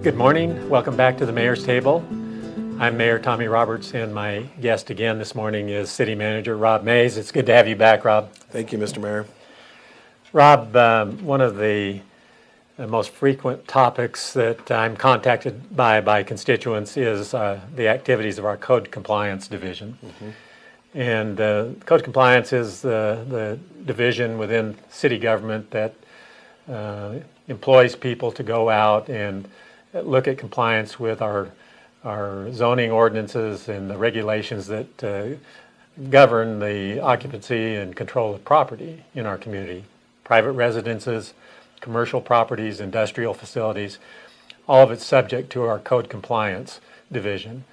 Good morning. Welcome back to the Mayor's Table. I'm Mayor Tommy Roberts, and my guest again this morning is City Manager Rob Mays. It's good to have you back, Rob. Thank you, Mr. Mayor. Rob, one of the most frequent topics that I'm contacted by constituents is the activities of our Code Compliance Division. And Code Compliance is the division within city government that employs people to go out and look at compliance with our zoning ordinances and the regulations that govern the occupancy and control of property in our community. Private residences, commercial properties, industrial facilities, all of it's subject to our Code Compliance Division.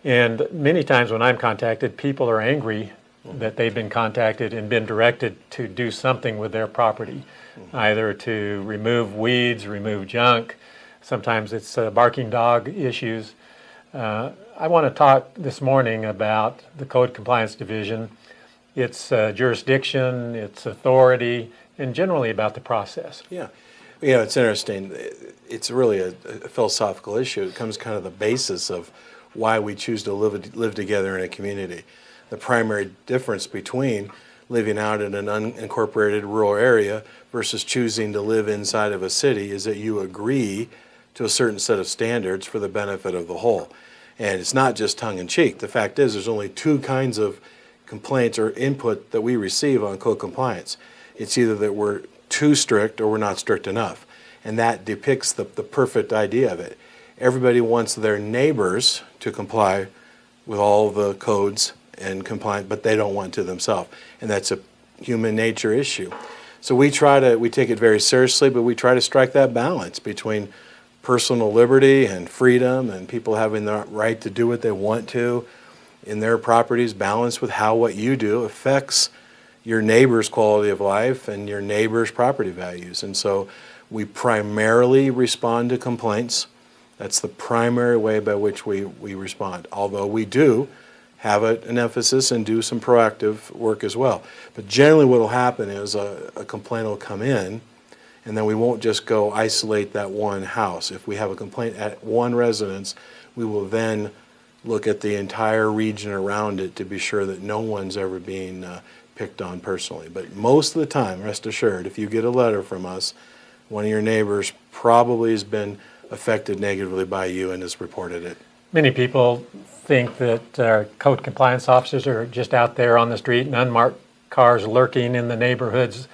And many times when I'm contacted, people are angry that they've been contacted and been directed to do something with their property, either to remove weeds, remove junk. Sometimes it's barking dog issues. I want to talk this morning about the Code Compliance Division, its jurisdiction, its authority, and generally about the process. Yeah. You know, it's interesting. It's really a philosophical issue. It becomes kind of the basis of why we choose to live together in a community. The primary difference between living out in an unincorporated rural area versus choosing to live inside of a city is that you agree to a certain set of standards for the benefit of the whole. And it's not just tongue-in-cheek. The fact is there's only two kinds of complaints or input that we receive on code compliance. It's either that we're too strict or we're not strict enough. And that depicts the perfect idea of it. Everybody wants their neighbors to comply with all the codes and comply, but they don't want to themselves. And that's a human nature issue. So we take it very seriously, but we try to strike that balance between personal liberty and freedom and people having the right to do what they want to in their properties, balanced with how what you do affects your neighbor's quality of life and your neighbor's property values. And so we primarily respond to complaints. That's the primary way by which we respond, although we do have an emphasis and do some proactive work as well. But generally what will happen is a complaint will come in, and then we won't just go isolate that one house. If we have a complaint at one residence, we will then look at the entire region around it to be sure that no one's ever being picked on personally. But most of the time, rest assured, if you get a letter from us, one of your neighbors probably has been affected negatively by you and has reported it. Many people think that our code compliance officers are just out there on the street and unmarked cars lurking in the neighborhoods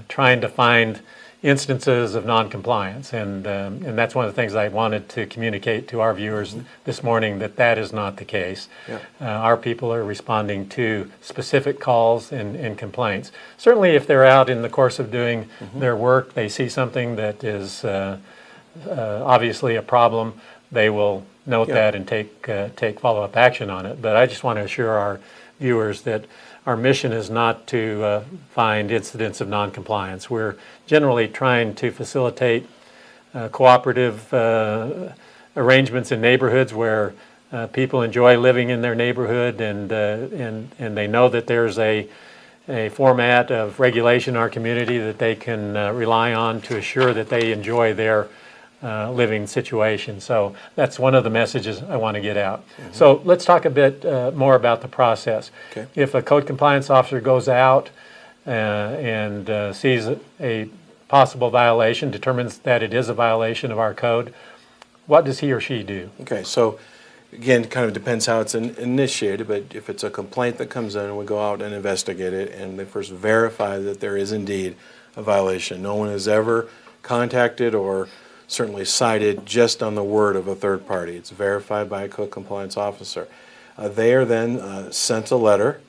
trying to find instances of non-compliance. And that's one of the things I wanted to communicate to our viewers this morning, that is not the case. Yeah. Our people are responding to specific calls and complaints. Certainly if they're out in the course of doing their work, they see something that is obviously a problem, they will note that and take follow-up action on it. But I just want to assure our viewers that our mission is not to find incidents of non-compliance. We're generally trying to facilitate cooperative arrangements in neighborhoods where people enjoy living in their neighborhood and they know that there's a format of regulation in our community that they can rely on to assure that they enjoy their living situation. So that's one of the messages I want to get out. So let's talk a bit more about the process. Okay. If a code compliance officer goes out and sees a possible violation, determines that it is a violation of our code, what does he or she do? Okay, so again, it kind of depends how it's initiated, but if it's a complaint that comes in, we go out and investigate it, and they first verify that there is indeed a violation. No one has ever contacted or certainly cited just on the word of a third party. It's verified by a code compliance officer. They are then sent a letter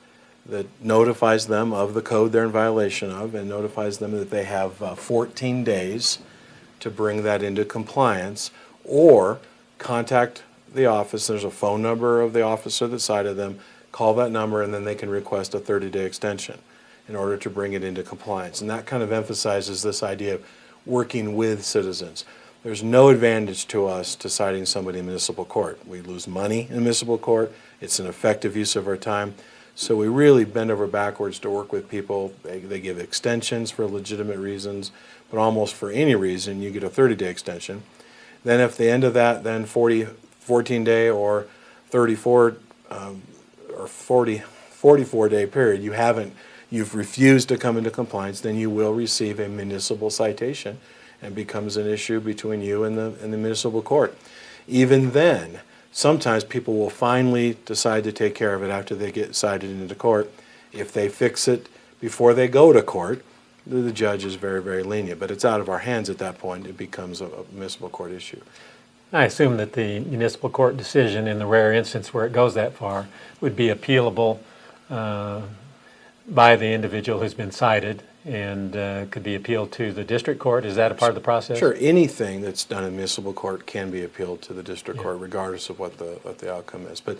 that notifies them of the code they're in violation of and notifies them that they have 14 days to bring that into compliance or contact the office. There's a phone number of the officer that cited them. Call that number and then they can request a 30-day extension in order to bring it into compliance. And that kind of emphasizes this idea of working with citizens. There's no advantage to us to citing somebody in municipal court. We lose money in municipal court. It's an effective use of our time. So we really bend over backwards to work with people. They give extensions for legitimate reasons, but almost for any reason, you get a 30-day extension. Then if the end of that, then 14-day or 34 or 44-day period, you've refused to come into compliance, then you will receive a municipal citation and becomes an issue between you and the municipal court. Even then, sometimes people will finally decide to take care of it after they get cited into court. If they fix it before they go to court, the judge is very, very lenient. But it's out of our hands at that point. It becomes a municipal court issue. I assume that the municipal court decision, in the rare instance where it goes that far, would be appealable by the individual who's been cited and could be appealed to the district court. Is that a part of the process? Sure. Anything that's done in municipal court can be appealed to the district court, regardless of what the outcome is. But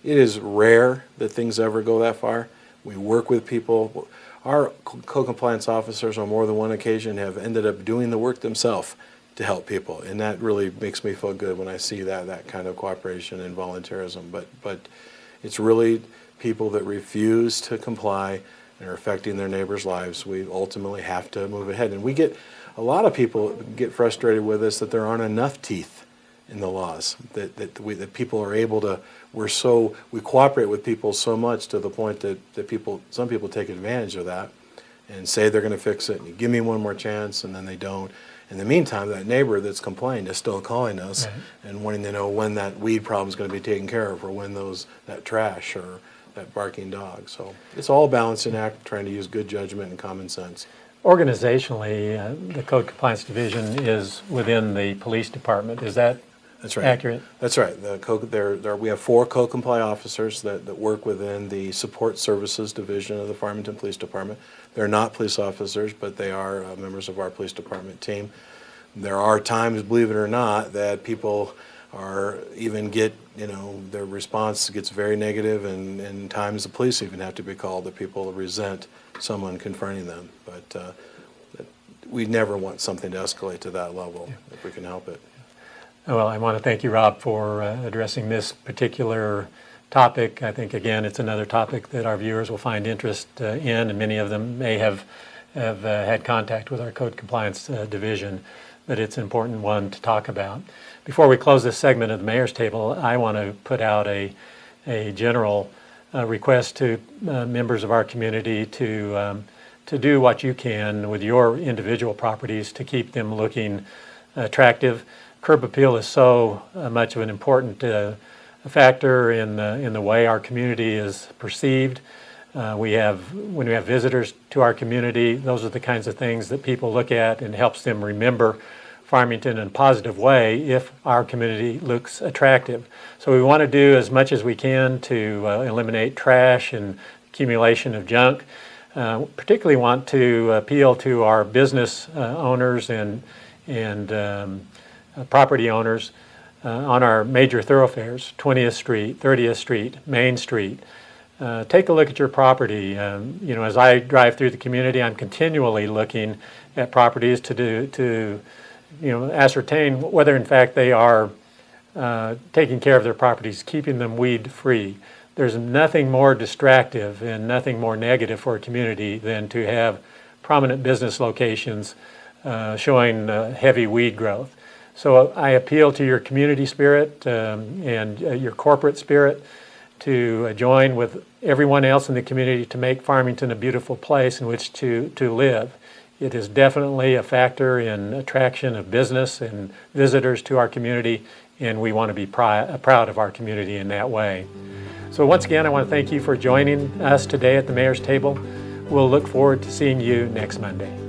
it is rare that things ever go that far. We work with people. Our co-compliance officers on more than one occasion have ended up doing the work themselves to help people, and that really makes me feel good when I see that kind of cooperation and volunteerism. But it's really people that refuse to comply and are affecting their neighbors' lives. We ultimately have to move ahead, and a lot of people get frustrated with us that there aren't enough teeth in the laws, that people are able to. We cooperate with people so much to the point that some people take advantage of that and say they're going to fix it and give me one more chance, and then they don't. In the meantime, that neighbor that's complained is still calling us and wanting to know when that weed problem is going to be taken care of, or when that trash or that barking dog. So it's all a balancing act, trying to use good judgment and common sense. Organizationally, the Code Compliance Division is within the police department. Is that accurate? That's right. We have 4 Code Comply officers that work within the Support Services Division of the Farmington Police Department. They're not police officers, but they are members of our police department team. There are times, believe it or not, that people their response gets very negative, and times the police even have to be called, that people resent someone confronting them. But we never want something to escalate to that level if we can help it. Well, I want to thank you, Rob, for addressing this particular topic. I think, again, it's another topic that our viewers will find interest in, and many of them may have had contact with our Code Compliance Division, but it's an important one to talk about. Before we close this segment of the Mayor's Table, I want to put out a general request to members of our community to do what you can with your individual properties to keep them looking attractive. Curb appeal is so much of an important factor in the way our community is perceived. When we have visitors to our community, those are the kinds of things that people look at, and helps them remember Farmington in a positive way if our community looks attractive. So we want to do as much as we can to eliminate trash and accumulation of junk. Particularly want to appeal to our business owners and property owners on our major thoroughfares, 20th Street, 30th Street, Main Street. Take a look at your property. As I drive through the community, I'm continually looking at properties to ascertain whether in fact they are taking care of their properties, keeping them weed free. There's nothing more distractive and nothing more negative for a community than to have prominent business locations showing heavy weed growth. So I appeal to your community spirit and your corporate spirit to join with everyone else in the community to make Farmington a beautiful place in which to live. It is definitely a factor in attraction of business and visitors to our community, and we want to be proud of our community in that way. So once again, I want to thank you for joining us today at the Mayor's Table. We'll look forward to seeing you next Monday.